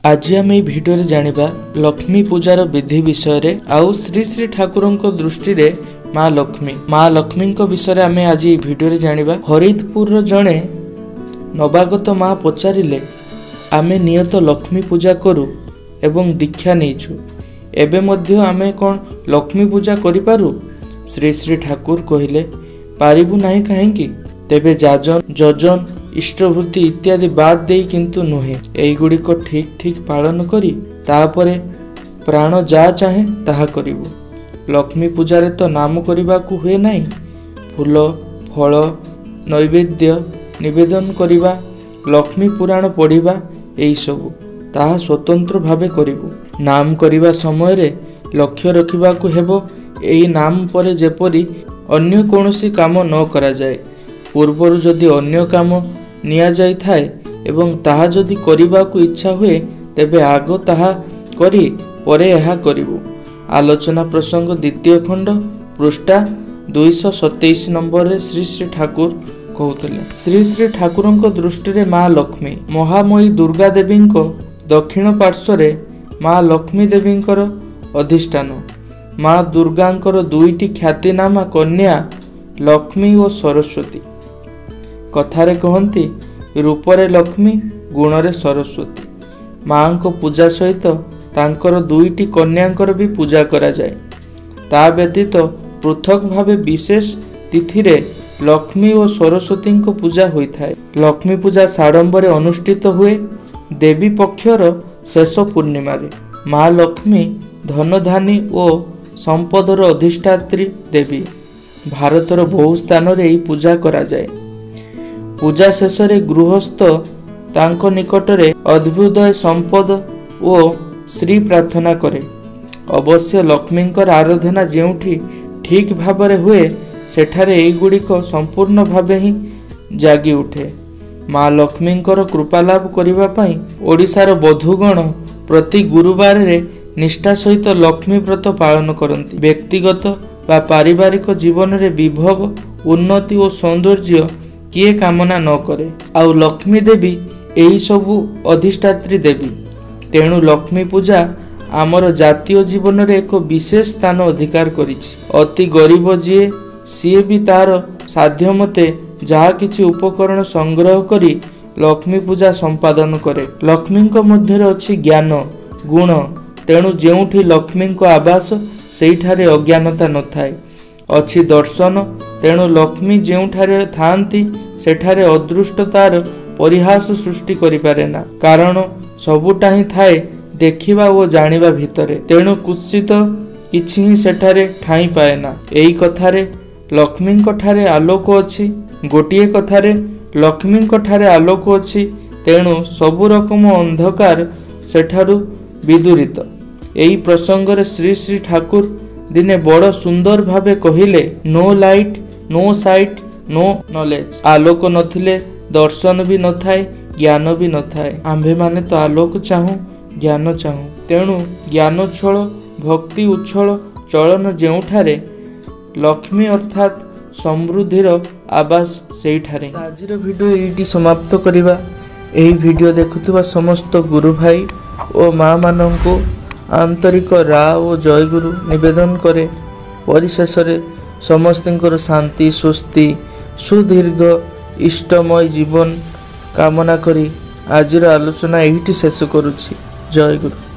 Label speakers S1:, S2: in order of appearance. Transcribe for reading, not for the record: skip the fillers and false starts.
S1: आज आम ये भिडियो जानिबा लक्ष्मी पूजार विधि विषय आउ श्री श्री ठाकुर दृष्टि रे माँ लक्ष्मी विषय आम आज ये भिडियो जानिबा। हरिदपुर जड़े नवागत माँ पचारिले आमे नियत लक्ष्मी पूजा करू एवं दीक्षा नहींचु एबे मध्य आमे कौन लक्ष्मी पूजा करिपारू। श्री श्री ठाकुर कहिले पारिबु नाही काहेकि तेबे जाजन जजन इष्टवृत्ति इत्यादि बाद देई किंतु नुहे एई गुडी को ठीक ठीक पालन करी तापरे प्राण जा चाहे ताहा करिबु। लक्ष्मी पूजा तो नाम करने को हुए नहीं, फूल फल नैवेद्य निवेदन करिबा लक्ष्मी पुराण पढ़िबा एई सबु ताहा स्वतंत्र भावे करिबु। नाम करिबा समय रे लक्ष्य रखिबा को हेबो एई नाम परे जेपरि अन्य कोनोसी काम न करा जाए। पूर्वरु जदि अन्य काम निया जाई थाए एवं ताहा जदि करिबा को इच्छा हुए तेबे आगो ताहा करी परे एहा करिबु। आलोचना प्रसंग द्वितीय खंड पृष्ठा 227 नंबर रे श्री श्री ठाकुर कहउतले। श्री श्री ठाकुर दृष्टि रे माँ लक्ष्मी महामयी दुर्गा देवी दक्षिण पार्श्व रे माँ लक्ष्मी देवी अधिष्ठान। माँ दुर्गा दुईटी ख्यातिनामा कन्या लक्ष्मी और सरस्वती। कथारे कहती रूपरे लक्ष्मी गुणरे सरस्वती। माँ को पूजा सहित तांकर दुईटी कन्यांकर भी पूजा करा जाए। ता व्यतीत पृथक भावे विशेष तिथि रे लक्ष्मी और सरस्वती को पूजा होता है। लक्ष्मी पूजा साडंबरे अनुष्ठित हुए देवी पक्षर शेष पूर्णिमा रे। माँ लक्ष्मी धनधानी और संपदर अधिष्ठात्री देवी। भारतर बहु स्थान रे पूजा करा जाए। पूजा शेष रे गृहस्थ तांको निकटरे अद्भुत संपद और श्री प्रार्थना करे। अवश्य लक्ष्मी आराधना जेउठी ठीक भावरे हुए सेठारे एई गुड़िक संपूर्ण भावे ही जागी उठे। माँ लक्ष्मी कृपा लाभ करिबा पई ओडिशार बधुगण प्रति गुरुवार रे निष्ठा सहित लक्ष्मी व्रत पालन करती। व्यक्तिगत व पारिवारिक जीवन रे विभव उन्नति और सौंदर्य किए कामना न करे। आउ लक्ष्मी देवी एही सबु अधिष्ठात्री देवी। तेणु लक्ष्मी पूजा आमर जातीय जीवन रे एक विशेष स्थान अधिकार करिछि। अति गरीब जीए सीए भी तार साध्य मते जहा किछि उपकरण संग्रह करी लक्ष्मी पूजा संपादन करे। लक्ष्मी मध्य अछि ज्ञान गुण। तेणु जेउठी लक्ष्मी आवास सेठारे अज्ञानता न थाए। अछि दर्शन। तेणु लक्ष्मी जेउठारे थांती सेठारे अदृष्टतार परिहास सृष्टि करि पारे ना। कारण सबुटा ही थाए देखिबा और जानिबा भितरे। तेणु कुत्सित किछि ही सेठारे ठाई पाए ना। एई कथारे लक्ष्मी ठारे आलोक अछि। गोटिए कथारे लक्ष्मी ठारे आलोक अछि। तेणु सबु रकम अंधकार सेठारु विदूरित। एई प्रसंग रे श्री श्री ठाकुर दिने बड़ सुंदर भावे कहिले no light no sight no knowledge. आलोक नथिले दर्शन भी न थाए ज्ञान भी न थाए। आम्भे माने तो आलोक चाहूँ ज्ञान चाहूँ। तेणु ज्ञान छल भक्ति उच्छल चलन जेउठारे लक्ष्मी अर्थात समृद्धिर आवास सेठारे। आजिर भिडियो एठी समाप्त करिबा। एही भिडियो देखुथिबा समस्त गुरु भाई और माँ माननकु आंतरिक रा और जय गुरु निवेदन करे। परिशेष समस्तर शांति स्वस्ति सुदीर्घ इष्टमय जीवन कामना करी आजिर आलोचना एहिटी शेष करुछि। जय गुरु।